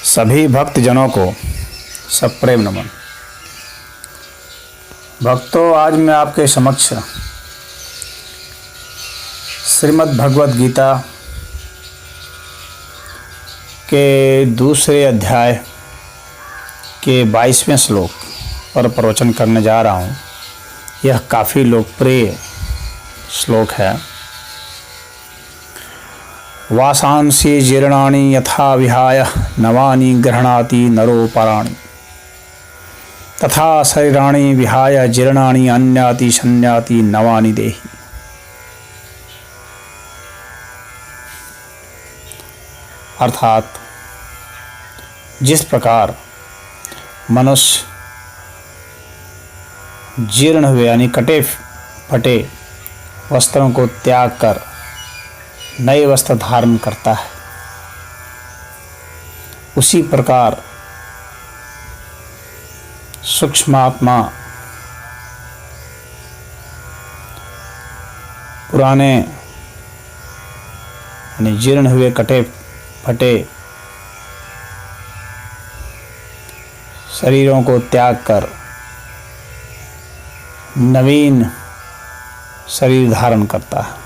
सभी भक्तजनों को सप्रेम नमन। भक्तों, आज मैं आपके समक्ष श्रीमद् भगवद गीता के दूसरे अध्याय के 22वें श्लोक पर प्रवचन करने जा रहा हूँ। यह काफ़ी लोकप्रिय श्लोक है। वासांसि जीर्णानि यथा विहाय नवानि गृह्णाति नरो पराणि तथा शरीराणि विहाय जीर्णानि अन्याति शन्याति नवानि देहि। अर्थात जिस प्रकार मनुष्य जीर्ण हुए यानी कटे फटे वस्त्रों को त्याग कर नए वस्त्र धारण करता है, उसी प्रकार सूक्ष्म आत्मा पुराने यानी जीर्ण हुए कटे फटे शरीरों को त्याग कर नवीन शरीर धारण करता है।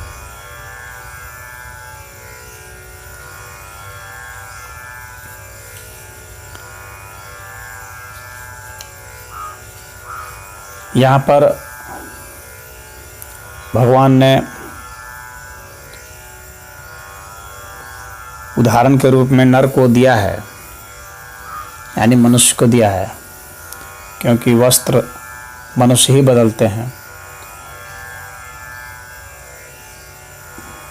यहाँ पर भगवान ने उदाहरण के रूप में नर को दिया है, यानी मनुष्य को दिया है, क्योंकि वस्त्र मनुष्य ही बदलते हैं।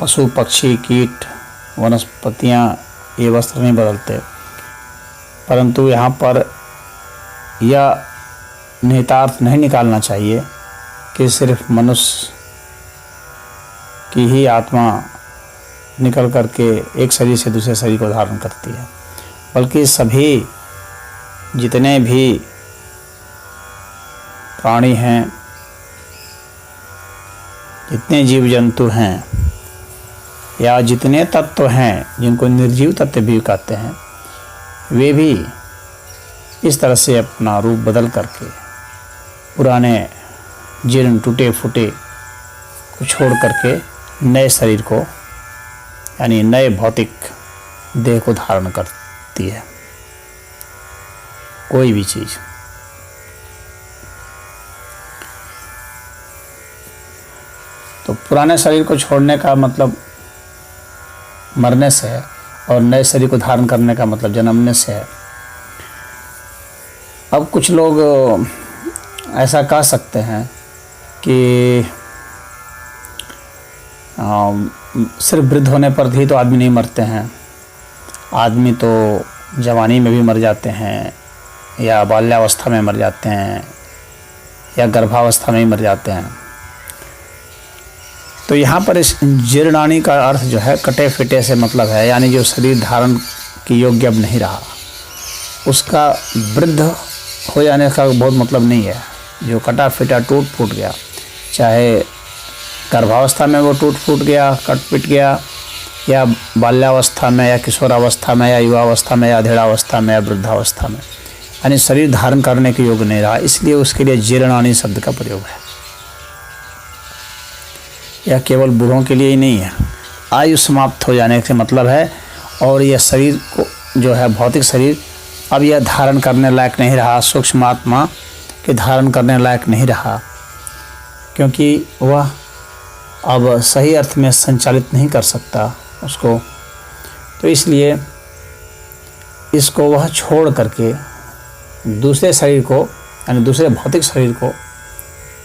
पशु पक्षी कीट वनस्पतियाँ ये वस्त्र नहीं बदलते, परंतु यहाँ पर यह निहितार्थ नहीं निकालना चाहिए कि सिर्फ मनुष्य की ही आत्मा निकल करके एक शरीर से दूसरे शरीर को धारण करती है, बल्कि सभी जितने भी प्राणी हैं, जितने जीव जंतु हैं या जितने तत्व हैं जिनको निर्जीव तत्व भी कहते हैं, वे भी इस तरह से अपना रूप बदल करके पुराने जीर्ण टूटे फूटे को छोड़ करके नए शरीर को यानी नए भौतिक देह को धारण करती है। कोई भी चीज़ तो पुराने शरीर को छोड़ने का मतलब मरने से है और नए शरीर को धारण करने का मतलब जन्मने से है। अब कुछ लोग ऐसा कह सकते हैं कि सिर्फ वृद्ध होने पर ही तो आदमी नहीं मरते हैं, आदमी तो जवानी में भी मर जाते हैं या बाल्यावस्था में मर जाते हैं या गर्भावस्था में ही मर जाते हैं। तो यहाँ पर इस जीर्णानि का अर्थ जो है कटे फिटे से मतलब है, यानी जो शरीर धारण की योग्य अब नहीं रहा, उसका वृद्ध हो जाने का बहुत मतलब नहीं है। जो कटा फिटा टूट फूट गया, चाहे गर्भावस्था में वो टूट फूट गया, कट पिट गया, या बाल्यावस्था में या किशोरावस्था में या युवावस्था में या अधेड़ावस्था में या वृद्धावस्था में, यानी शरीर धारण करने के योग्य नहीं रहा, इसलिए उसके लिए जीर्णानि शब्द का प्रयोग है। यह केवल बूढ़ों के लिए ही नहीं है, आयु समाप्त हो जाने से मतलब है। और यह शरीर को जो है भौतिक शरीर अब यह धारण करने लायक नहीं रहा, सूक्ष्म आत्मा के धारण करने लायक नहीं रहा, क्योंकि वह अब सही अर्थ में संचालित नहीं कर सकता उसको। तो इसलिए इसको वह छोड़ करके दूसरे शरीर को यानी दूसरे भौतिक शरीर को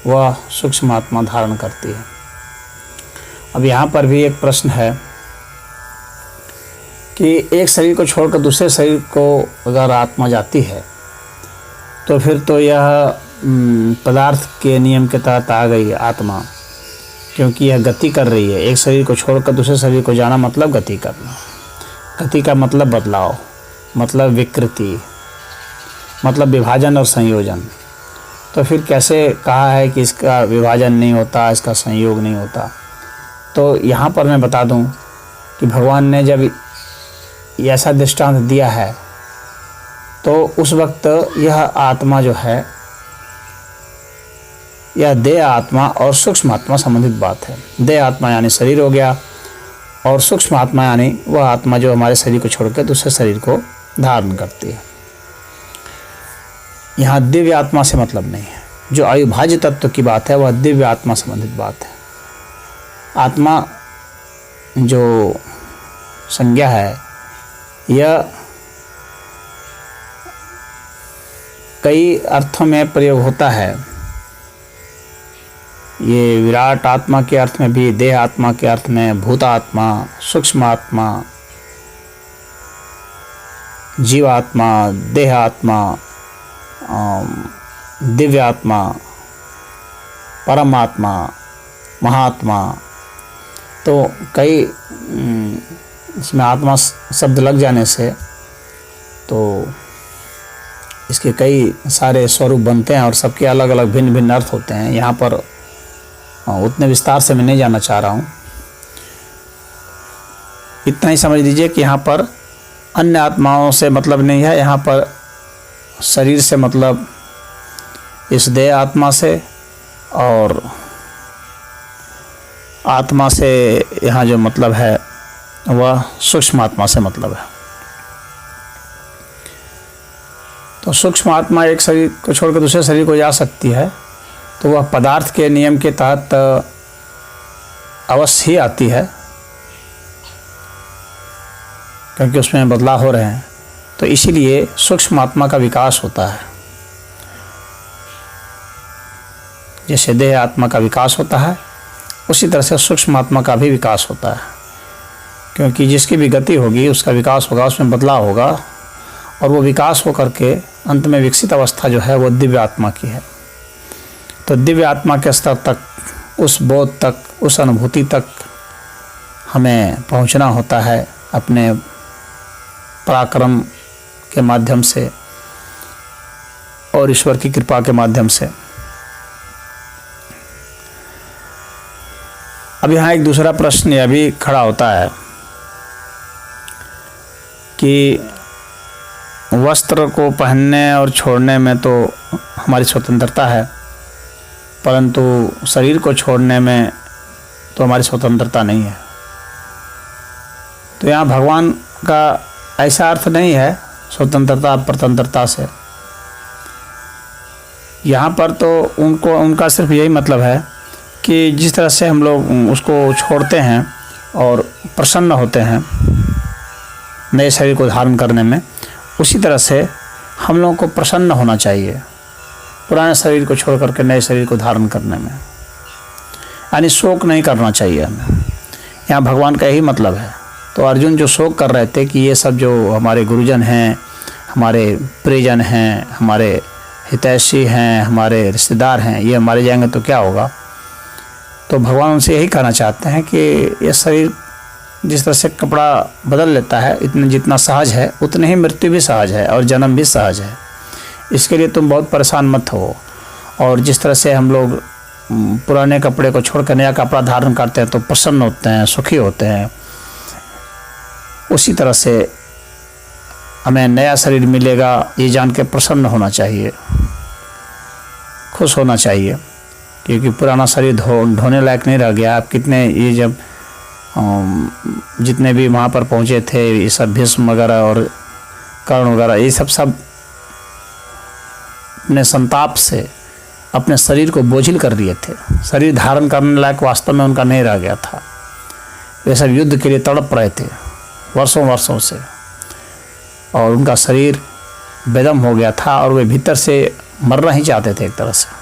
वह सूक्ष्म आत्मा धारण करती है। अब यहाँ पर भी एक प्रश्न है कि एक शरीर को छोड़कर दूसरे शरीर को अगर आत्मा जाती है तो फिर तो यह पदार्थ के नियम के तहत आ गई आत्मा, क्योंकि यह गति कर रही है। एक शरीर को छोड़कर दूसरे शरीर को जाना मतलब गति करना। गति का मतलब बदलाव, मतलब विकृति, मतलब विभाजन और संयोजन। तो फिर कैसे कहा है कि इसका विभाजन नहीं होता, इसका संयोग नहीं होता? तो यहाँ पर मैं बता दूँ कि भगवान ने जब ऐसा दृष्टांत दिया है तो उस वक्त यह आत्मा जो है, यह देह आत्मा और सूक्ष्म आत्मा संबंधित बात है। देह आत्मा यानी शरीर हो गया, और सूक्ष्म आत्मा यानी वह आत्मा जो हमारे शरीर को छोड़कर दूसरे शरीर को धारण करती है। यहाँ दिव्य आत्मा से मतलब नहीं है। जो अविभाज्य तत्व की बात है वह दिव्य आत्मा संबंधित बात है। आत्मा जो संज्ञा है यह कई अर्थों में प्रयोग होता है। ये विराट आत्मा के अर्थ में भी, देह आत्मा के अर्थ में, भूत आत्मा, सूक्ष्म आत्मा, जीवात्मा, देह आत्मा, दिव्य आत्मा, परमात्मा, महात्मा। तो कई इसमें आत्मा शब्द लग जाने से तो इसके कई सारे स्वरूप बनते हैं और सबके अलग अलग भिन्न भिन्न अर्थ होते हैं। यहाँ पर उतने विस्तार से मैं नहीं जाना चाह रहा हूँ। इतना ही समझ लीजिए कि यहाँ पर अन्य आत्माओं से मतलब नहीं है। यहाँ पर शरीर से मतलब इस देह आत्मा से, और आत्मा से यहाँ जो मतलब है वह सूक्ष्म आत्मा से मतलब है। तो सूक्ष्म आत्मा एक शरीर को छोड़कर दूसरे शरीर को जा सकती है, तो वह पदार्थ के नियम के तहत अवश्य ही आती है, क्योंकि उसमें बदलाव हो रहे हैं। तो इसीलिए सूक्ष्म आत्मा का विकास होता है। जैसे देह आत्मा का विकास होता है उसी तरह से सूक्ष्म आत्मा का भी विकास होता है, क्योंकि जिसकी भी गति होगी उसका विकास होगा, उसमें बदलाव होगा, और वो विकास होकर के अंत में विकसित अवस्था जो है वो दिव्य आत्मा की है। तो दिव्य आत्मा के स्तर तक, उस बोध तक, उस अनुभूति तक हमें पहुंचना होता है अपने पराक्रम के माध्यम से और ईश्वर की कृपा के माध्यम से। अब यहाँ एक दूसरा प्रश्न यह भी खड़ा होता है कि वस्त्र को पहनने और छोड़ने में तो हमारी स्वतंत्रता है, परंतु शरीर को छोड़ने में तो हमारी स्वतंत्रता नहीं है। तो यहाँ भगवान का ऐसा अर्थ नहीं है स्वतंत्रता परतंत्रता से। यहाँ पर तो उनका सिर्फ यही मतलब है कि जिस तरह से हम लोग उसको छोड़ते हैं और प्रसन्न होते हैं नए शरीर को धारण करने में, उसी तरह से हम लोगों को प्रसन्न होना चाहिए पुराने शरीर को छोड़ करके नए शरीर को धारण करने में। यानी शोक नहीं करना चाहिए हमें। यहाँ भगवान का यही मतलब है। तो अर्जुन जो शोक कर रहे थे कि ये सब जो हमारे गुरुजन हैं, हमारे प्रियजन हैं, हमारे हितैषी हैं, हमारे रिश्तेदार हैं, ये मारे जाएंगे तो क्या होगा। तो भगवान उनसे यही कहना चाहते हैं कि ये शरीर जिस तरह से कपड़ा बदल लेता है, इतना जितना सहज है उतने ही मृत्यु भी सहज है और जन्म भी सहज है। इसके लिए तुम बहुत परेशान मत हो। और जिस तरह से हम लोग पुराने कपड़े को छोड़कर नया कपड़ा धारण करते हैं तो प्रसन्न होते हैं, सुखी होते हैं, उसी तरह से हमें नया शरीर मिलेगा ये जान के प्रसन्न होना चाहिए, खुश होना चाहिए, क्योंकि पुराना शरीर ढोने लायक नहीं रह गया। आप कितने ये जब जितने भी वहाँ पर पहुँचे थे, ये सब भीष्म वगैरह और कर्ण वगैरह, ये सब अपने संताप से अपने शरीर को बोझिल कर दिए थे। शरीर धारण करने लायक वास्तव में उनका नहीं रह गया था। वे सब युद्ध के लिए तड़प रहे थे वर्षों से, और उनका शरीर बेदम हो गया था और वे भीतर से मरना ही चाहते थे एक तरह से।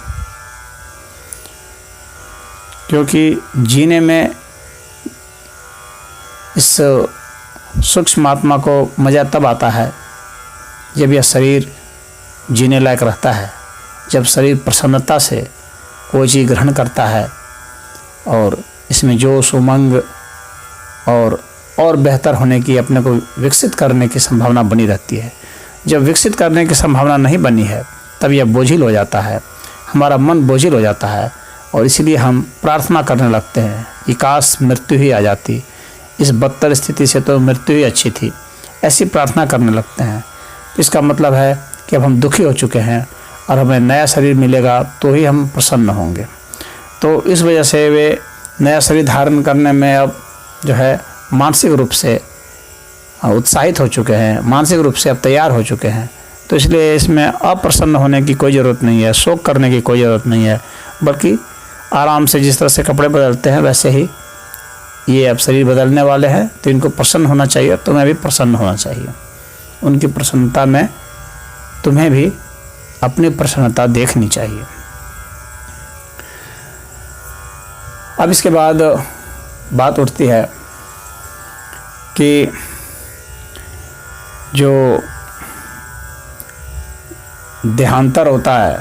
क्योंकि जीने में इस सूक्ष्म आत्मा को मज़ा तब आता है जब यह शरीर जीने लायक रहता है, जब शरीर प्रसन्नता से कोई चीज़ ग्रहण करता है और इसमें जोश उमंग और बेहतर होने की, अपने को विकसित करने की संभावना बनी रहती है। जब विकसित करने की संभावना नहीं बनी है तब यह बोझिल हो जाता है, हमारा मन बोझिल हो जाता है और इसलिए हम प्रार्थना करने लगते हैं कि काश मृत्यु ही आ जाती, इस बदतर स्थिति से तो मृत्यु ही अच्छी थी, ऐसी प्रार्थना करने लगते हैं। इसका मतलब है कि अब हम दुखी हो चुके हैं और हमें नया शरीर मिलेगा तो ही हम प्रसन्न होंगे। तो इस वजह से वे नया शरीर धारण करने में अब जो है मानसिक रूप से उत्साहित हो चुके हैं, मानसिक रूप से अब तैयार हो चुके हैं। तो इसलिए इसमें अप्रसन्न होने की कोई ज़रूरत नहीं है, शोक करने की कोई ज़रूरत नहीं है, बल्कि आराम से जिस तरह से कपड़े बदलते हैं वैसे ही ये अब शरीर बदलने वाले हैं, तो इनको प्रसन्न होना चाहिए, तुम्हें भी प्रसन्न होना चाहिए। उनकी प्रसन्नता में तुम्हें भी अपनी प्रसन्नता देखनी चाहिए। अब इसके बाद बात उठती है कि जो देहांतर होता है,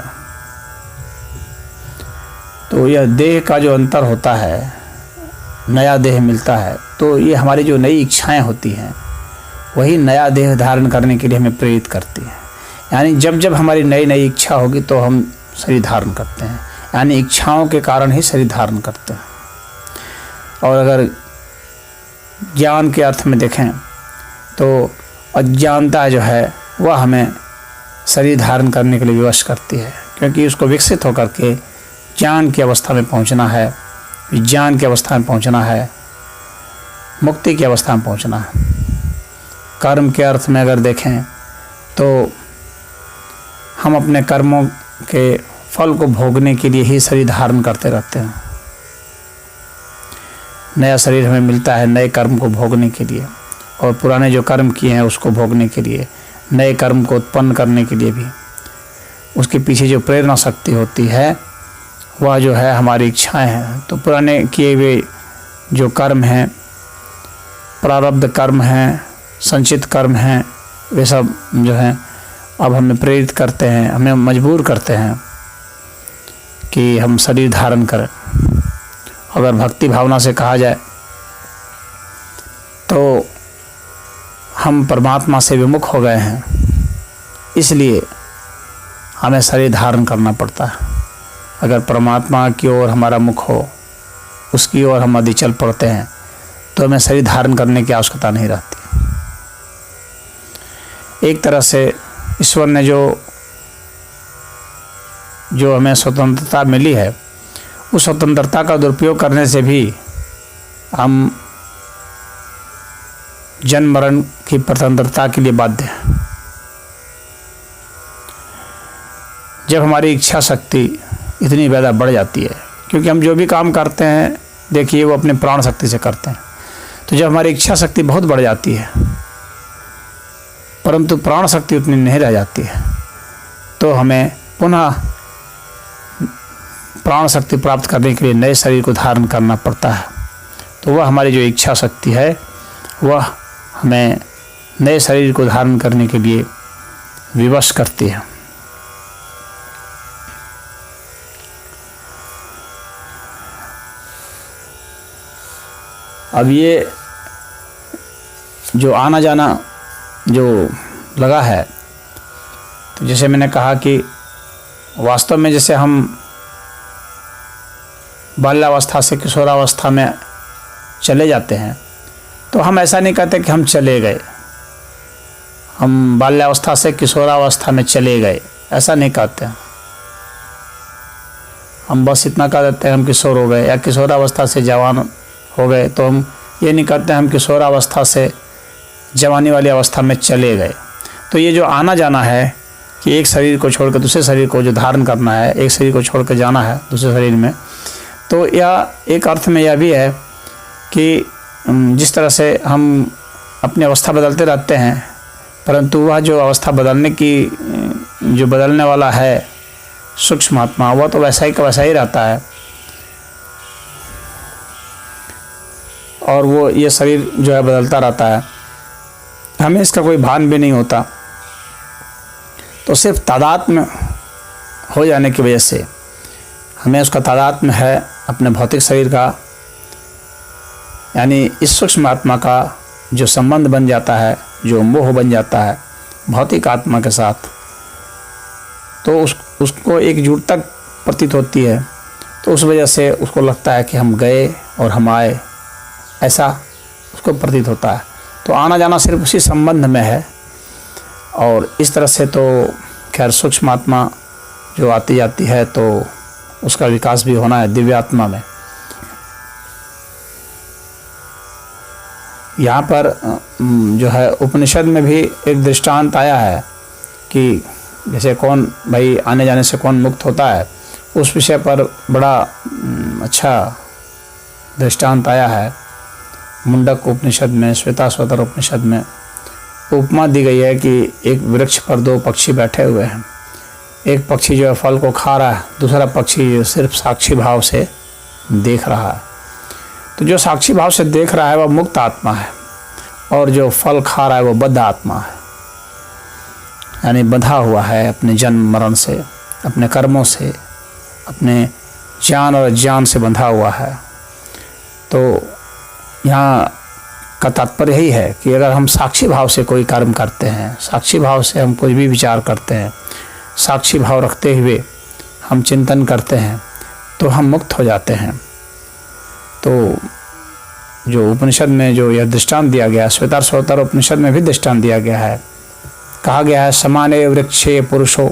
तो यह देह का जो अंतर होता है, नया देह मिलता है, तो ये हमारी जो नई इच्छाएं होती हैं वही नया देह धारण करने के लिए हमें प्रेरित करती है। यानी जब जब हमारी नई नई इच्छा होगी तो हम शरीर धारण करते हैं, यानी इच्छाओं के कारण ही शरीर धारण करते हैं। और अगर ज्ञान के अर्थ में देखें तो अज्ञानता जो है वह हमें शरीर धारण करने के लिए विवश करती है, क्योंकि उसको विकसित होकर के ज्ञान की अवस्था में पहुंचना है, विज्ञान की अवस्था में पहुंचना है, मुक्ति की अवस्था में पहुंचना है। कर्म के अर्थ में अगर देखें तो हम अपने कर्मों के फल को भोगने के लिए ही शरीर धारण करते रहते हैं। नया शरीर हमें मिलता है नए कर्म को भोगने के लिए, और पुराने जो कर्म किए हैं उसको भोगने के लिए, नए कर्म को उत्पन्न करने के लिए भी। उसके पीछे जो प्रेरणा शक्ति होती है वह जो है हमारी इच्छाएं हैं। तो पुराने किए हुए जो कर्म हैं, प्रारब्ध कर्म हैं, संचित कर्म हैं, वे सब जो हैं अब हमें प्रेरित करते हैं, हमें मजबूर करते हैं कि हम शरीर धारण करें। अगर भक्ति भावना से कहा जाए तो हम परमात्मा से विमुख हो गए हैं, इसलिए हमें शरीर धारण करना पड़ता है। अगर परमात्मा की ओर हमारा मुख हो, उसकी ओर हम यदि चल पड़ते हैं तो हमें शरीर धारण करने की आवश्यकता नहीं रहती। एक तरह से ईश्वर ने जो हमें स्वतंत्रता मिली है, उस स्वतंत्रता का दुरुपयोग करने से भी हम जन्म मरण की स्वतंत्रता के लिए बाध्य हैं। जब हमारी इच्छा शक्ति इतनी ज़्यादा बढ़ जाती है, क्योंकि हम जो भी काम करते हैं देखिए वो अपने प्राण शक्ति से करते हैं, तो जब हमारी इच्छा शक्ति बहुत बढ़ जाती है परंतु प्राण शक्ति उतनी नहीं रह जाती है, तो हमें पुनः प्राण शक्ति प्राप्त करने के लिए नए शरीर को धारण करना पड़ता है। तो वह हमारी जो इच्छा शक्ति है वह हमें नए शरीर को धारण करने के लिए विवश करती है। अब ये जो आना जाना जो लगा है, तो जैसे मैंने कहा कि वास्तव में जैसे हम बाल्यावस्था से किशोरावस्था में चले जाते हैं, तो हम ऐसा नहीं कहते कि हम चले गए, हम बाल्यावस्था से किशोरावस्था में चले गए, ऐसा नहीं कहते हैं। हम बस इतना कह देते हैं हम किशोर हो गए, या किशोरावस्था से जवान हो गए, तो हम ये नहीं कहते हम किशोरावस्था से जवानी वाली अवस्था में चले गए। तो ये जो आना जाना है कि एक शरीर को छोड़कर दूसरे शरीर को जो धारण करना है, एक शरीर को छोड़कर जाना है दूसरे शरीर में, तो यह एक अर्थ में यह भी है कि जिस तरह से हम अपनी अवस्था बदलते रहते हैं, परंतु वह जो अवस्था बदलने की जो बदलने वाला है सूक्ष्म आत्मा, वह तो वैसा ही का वैसा ही रहता है, और वो ये शरीर जो है बदलता रहता है, हमें इसका कोई भान भी नहीं होता। तो सिर्फ तादात्म्य हो जाने की वजह से हमें उसका तादात्म्य है अपने भौतिक शरीर का, यानी इस सूक्ष्म आत्मा का जो संबंध बन जाता है, जो मोह बन जाता है भौतिक आत्मा के साथ, तो उसको एकजुटता प्रतीत होती है। तो उस वजह से उसको लगता है कि हम गए और हम आए, ऐसा उसको प्रतीत होता है। तो आना जाना सिर्फ उसी संबंध में है। और इस तरह से तो खैर सूक्ष्म आत्मा जो आती जाती है तो उसका विकास भी होना है दिव्य आत्मा में। यहाँ पर जो है उपनिषद में भी एक दृष्टांत आया है कि जैसे कौन भाई आने जाने से कौन मुक्त होता है, उस विषय पर बड़ा अच्छा दृष्टांत आया है। मुंडक उपनिषद में, श्वेताश्वतर उपनिषद में उपमा दी गई है कि एक वृक्ष पर दो पक्षी बैठे हुए हैं। एक पक्षी जो है फल को खा रहा है, दूसरा पक्षी सिर्फ साक्षी भाव से देख रहा है। तो जो साक्षी भाव से देख रहा है वह मुक्त आत्मा है, और जो फल खा रहा है वो बद्ध आत्मा है, यानी बंधा हुआ है अपने जन्म मरण से, अपने कर्मों से, अपने ज्ञान और अज्ञान से बंधा हुआ है। तो यहाँ का तात्पर्य यही है कि अगर हम साक्षी भाव से कोई कर्म करते हैं, साक्षी भाव से हम कोई भी विचार करते हैं, साक्षी भाव रखते हुए हम चिंतन करते हैं, तो हम मुक्त हो जाते हैं। तो जो उपनिषद में जो यह दृष्टांत दिया गया, श्वेताश्वतर उपनिषद में भी दृष्टांत दिया गया है। कहा गया है समाने वृक्षे पुरुषो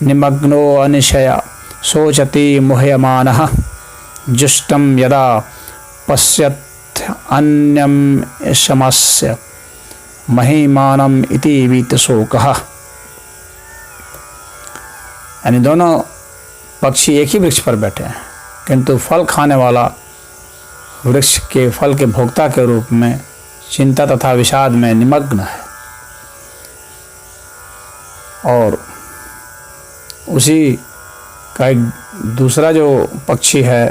निमग्नो अनिशया सोचति मुह्यमानः जुष्टं यदा पश्यत् अन्यम शमस्य महिमानम इति वीतशोकः। यानी दोनों पक्षी एक ही वृक्ष पर बैठे हैं, किंतु फल खाने वाला वृक्ष के फल के भोक्ता के रूप में चिंता तथा विषाद में निमग्न है, और उसी का एक दूसरा जो पक्षी है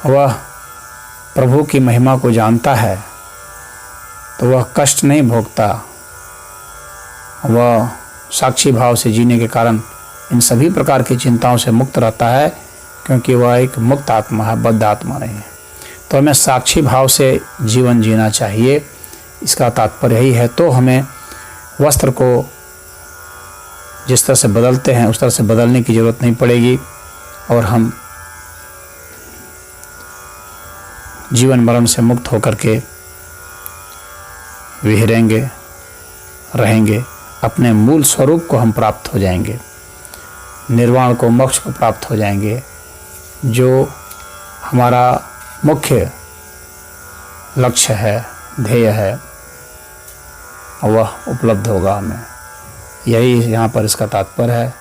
वह प्रभु की महिमा को जानता है, तो वह कष्ट नहीं भोगता, वह साक्षी भाव से जीने के कारण इन सभी प्रकार की चिंताओं से मुक्त रहता है, क्योंकि वह एक मुक्त आत्मा है, बद्ध आत्मा नहीं है। तो हमें साक्षी भाव से जीवन जीना चाहिए, इसका तात्पर्य यही है। तो हमें वस्त्र को जिस तरह से बदलते हैं उस तरह से बदलने की ज़रूरत नहीं पड़ेगी, और हम जीवन मरण से मुक्त होकर के विहरेंगे, रहेंगे, अपने मूल स्वरूप को हम प्राप्त हो जाएंगे, निर्वाण को, मोक्ष को प्राप्त हो जाएंगे। जो हमारा मुख्य लक्ष्य है, ध्येय है, वह उपलब्ध होगा हमें। यही यहाँ पर इसका तात्पर्य है।